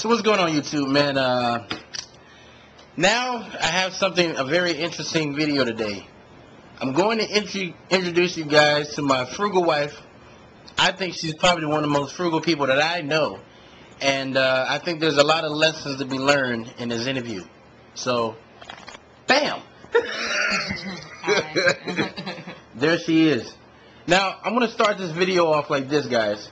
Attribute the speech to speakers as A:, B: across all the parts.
A: So what's going on, YouTube, man? Now I have a very interesting video today. I'm going to introduce you guys to my frugal wife. I think she's probably one of the most frugal people that I know. And I think there's a lot of lessons to be learned in this interview. So, bam! There she is. Now, I'm going to start this video off like this, guys.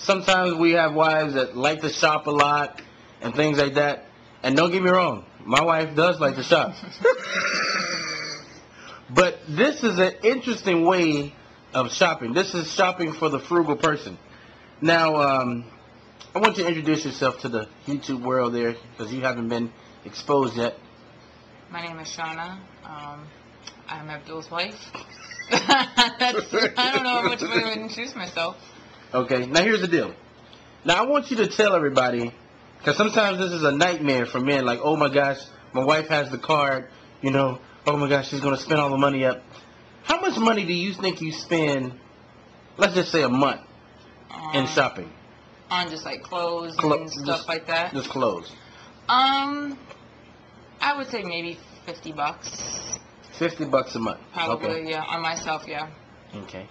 A: Sometimes we have wives that like to shop a lot and things like that. And don't get me wrong, my wife does like to shop. But this is an interesting way of shopping. This is shopping for the frugal person. Now, I want you to introduce yourself to the YouTube world there, because you haven't been exposed yet.
B: My name is Shauna. I'm Abdul's wife. I don't know which way I would introduce myself.
A: Okay, now here's the deal. Now I want you to tell everybody, because sometimes this is a nightmare for men, like, oh my gosh, my wife has the card, oh my gosh, she's going to spend all the money up. How much money do you think you spend, let's just say a month, in shopping?
B: On just like clothes and stuff like that?
A: Just clothes.
B: I would say maybe $50.
A: $50 a month.
B: Probably,
A: okay.
B: Yeah. On myself, yeah.
A: Okay.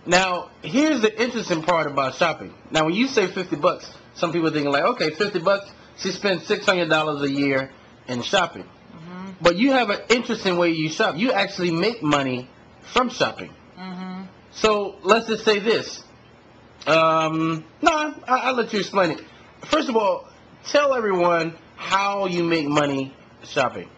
A: Now, here's the interesting part about shopping. Now, when you say $50, some people are thinking like, okay, $50, she spends $600 a year in shopping.
B: Mm-hmm.
A: But you have an interesting way you shop. You actually make money from shopping.
B: Mm-hmm.
A: So, let's just say this. I'll let you explain it. First of all, tell everyone how you make money shopping.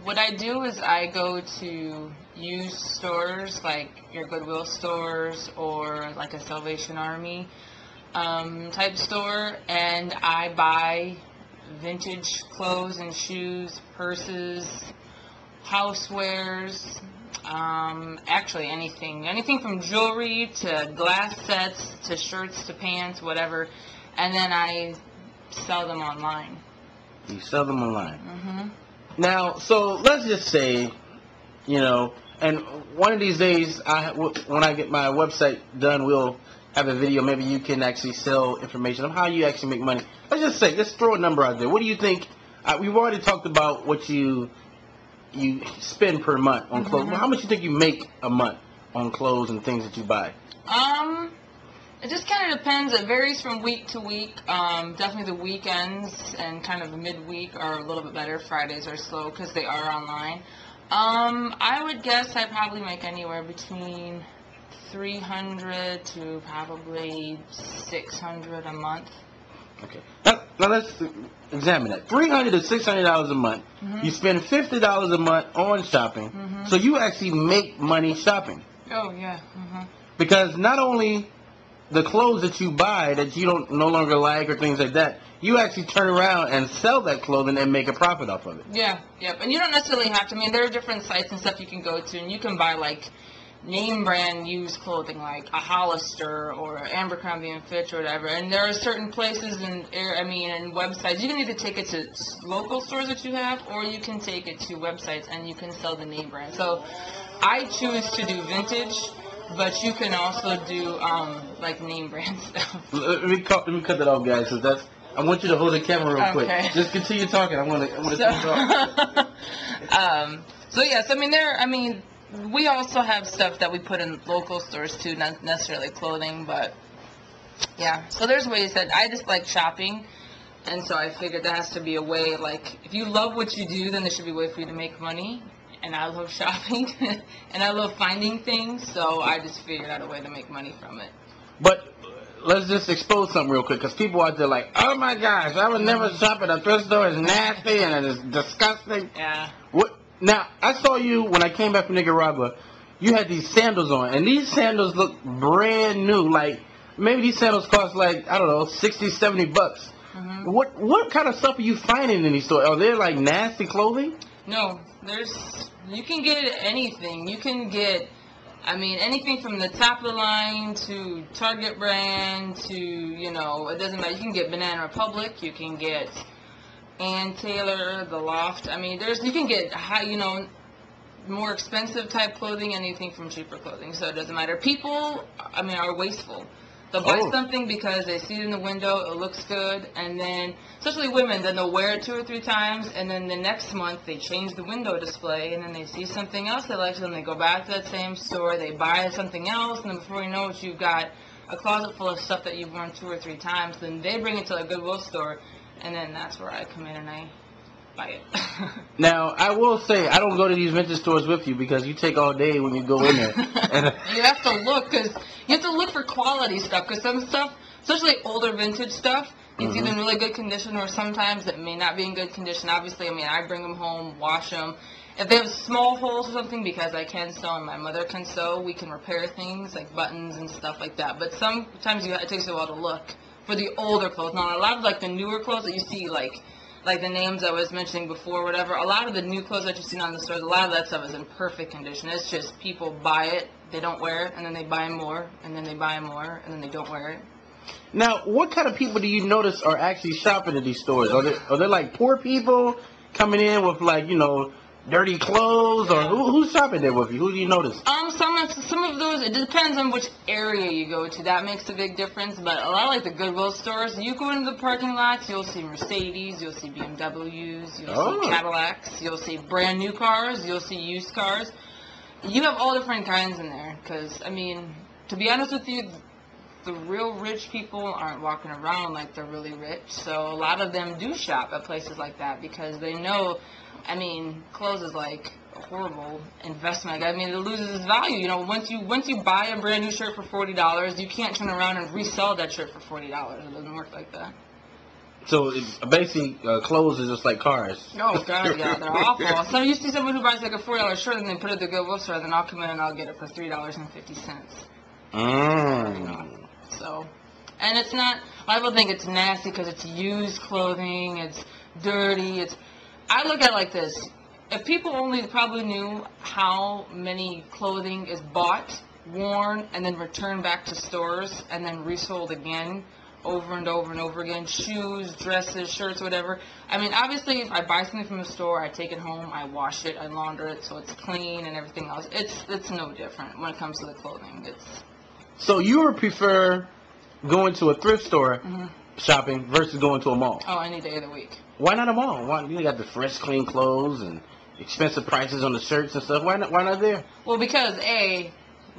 B: What I do is I go to used stores like your Goodwill stores or like a Salvation Army type store, and I buy vintage clothes and shoes, purses, housewares, actually anything from jewelry to glass sets to shirts to pants, whatever, and then I sell them online.
A: You sell them online.
B: Mm-hmm.
A: Now, so let's just say, and one of these days, when I get my website done, we'll have a video. Maybe you can actually sell information on how you actually make money. Let's throw a number out there. What do you think? We've already talked about what you spend per month on clothes.
B: Mm-hmm.
A: How much do you think you make a month on clothes and things that you buy?
B: It just kind of depends. It varies from week to week. Definitely the weekends and kind of midweek are a little bit better. Fridays are slow because they are online. I would guess I probably make anywhere between $300 to probably $600 a month.
A: Okay. Now let's examine that. $300 to $600 a month.
B: Mm-hmm.
A: You spend $50 a month on shopping.
B: Mm-hmm.
A: So you actually make money shopping.
B: Oh, yeah. Mm-hmm.
A: Because not only the clothes that you buy that you don't no longer like or things like that, you actually turn around and sell that clothing and make a profit off of it.
B: Yeah, yep. And you don't necessarily have to. I mean, there are different sites and stuff you can go to, and you can buy like name brand used clothing like a Hollister or Abercrombie and Fitch or whatever. And there are certain places and websites. You can either take it to local stores that you have, or you can take it to websites and you can sell the name brand. So I choose to do vintage, but you can also do like name brand stuff.
A: Let me cut that off, guys, because I want you to hold the camera real quick. Just continue talking. I'm gonna talk.
B: So yes, we also have stuff that we put in local stores too, not necessarily clothing, but yeah. So there's ways that I just like shopping, and so I figured there has to be a way. Like, if you love what you do, then there should be a way for you to make money. And I love shopping, and I love finding things, so I just figured out a way to make money from it.
A: But let's just expose something real quick, because people out there like, oh my gosh, I would never shop at a thrift store. It's nasty and it's disgusting.
B: Yeah.
A: Now, I saw you when I came back from Nicaragua. You had these sandals on, and these sandals look brand new. Like, maybe these sandals cost like, I don't know, $60, $70. Mm-hmm. What kind of stuff are you finding in these stores? Are there like nasty clothing?
B: No, you can get anything. You can get, anything from the top of the line to Target brand to, it doesn't matter. You can get Banana Republic. You can get Ann Taylor, The Loft. You can get more expensive type clothing, anything from cheaper clothing. So it doesn't matter. People, are wasteful. They'll buy
A: Oh.
B: something because they see it in the window, it looks good, and then, especially women, then they'll wear it 2 or 3 times, and then the next month they change the window display, and then they see something else they like, so then they go back to that same store, they buy something else, and then before you know it, you've got a closet full of stuff that you've worn 2 or 3 times. Then they bring it to a Goodwill store, and then that's where I come in and I buy it.
A: Now, I will say, I don't go to these vintage stores with you because you take all day when you go in there. And,
B: You have to look, because you have to look for quality stuff, because some stuff, especially older vintage stuff, it's either in really good condition or sometimes it may not be in good condition. Obviously, I mean, I bring them home, wash them. If they have small holes or something, because I can sew and my mother can sew, we can repair things like buttons and stuff like that. But sometimes it takes a while to look for the older clothes. Now, a lot of like the newer clothes that you see, like the names I was mentioning before, whatever, a lot of the new clothes that you've seen on the stores, a lot of that stuff is in perfect condition. It's just people buy it, they don't wear it, and then they buy more, and then they buy more, and then they don't wear it.
A: now, what kind of people do you notice are actually shopping at these stores? Are they like poor people coming in with like, dirty clothes, or who's shopping there with you? Who do you notice?
B: Some of those, it depends on which area you go to. That makes a big difference. But a lot of like the Goodwill stores, you go into the parking lots, you'll see Mercedes, you'll see BMWs, you'll see Cadillacs, you'll see brand new cars, you'll see used cars. You have all different kinds in there. Because, I mean, to be honest with you, the real rich people aren't walking around like they're really rich. So a lot of them do shop at places like that because they know, I mean, clothes is like a horrible investment. I mean, it loses its value. Once you buy a brand new shirt for $40, you can't turn around and resell that shirt for $40. It doesn't work like that.
A: So basically, clothes is just like cars.
B: Oh God, yeah, they're awful. So you see someone who buys like a $40 shirt and they put it at the Goodwill store, then I'll come in and I'll get it for $3.50. So, and it's not. A lot of people think it's nasty because it's used clothing. It's dirty. I look at it like this. If people only probably knew how many clothing is bought, worn, and then returned back to stores, and then resold again, over and over and over again, shoes, dresses, shirts, whatever. I mean, obviously, if I buy something from a store, I take it home, I wash it, I launder it, so it's clean and everything else. It's no different when it comes to the clothing.
A: So you would prefer going to a thrift store shopping versus going to a mall?
B: Oh, any day of the week.
A: Why not a mall? Why you got the fresh, clean clothes and expensive prices on the shirts and stuff? Why not there?
B: Well, because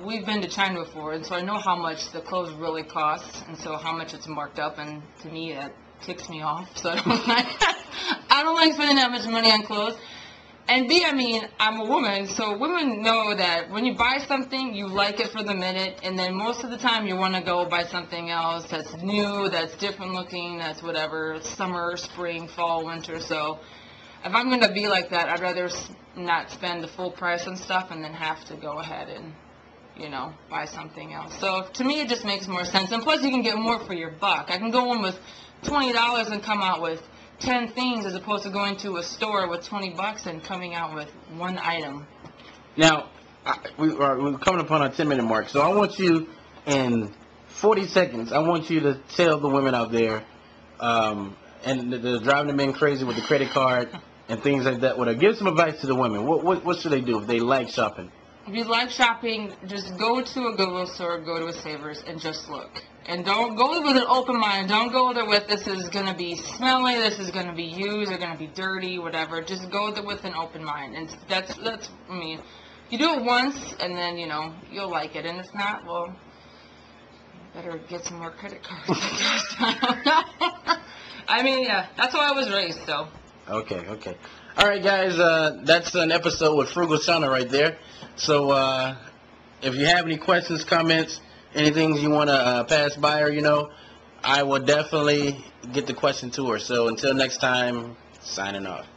B: we've been to China before, and so I know how much the clothes really cost, and so how much it's marked up, and to me that ticks me off. So I don't like spending that much money on clothes. And B, I mean, I'm a woman, so women know that when you buy something, you like it for the minute, and then most of the time you want to go buy something else that's new, that's different looking, that's whatever, summer, spring, fall, winter. So if I'm going to be like that, I'd rather not spend the full price on stuff and then have to go ahead and, buy something else. So to me, it just makes more sense. And plus, you can get more for your buck. I can go in with $20 and come out with 10 things as opposed to going to a store with $20 and coming out with one item.
A: Now, we're coming upon our 10-minute mark, so I want you, in 40 seconds, I want you to tell the women out there, and they're driving the men crazy with the credit card and things like that. Give some advice to the women. What should they do if they like shopping?
B: If you like shopping, just go to a Goodwill store, go to a Savers, and just look. And don't go with an open mind. Don't go there with, this is going to be smelly, this is going to be used, they're going to be dirty, whatever. Just go there with an open mind. And that's I mean, you do it once, and then, you'll like it. And if not, well, better get some more credit cards. I don't know. I mean, yeah, that's how I was raised, so.
A: Okay. All right, guys, that's an episode with Frugal Shauna right there. So if you have any questions, comments, anything you want to pass by her, I will definitely get the question to her. So until next time, signing off.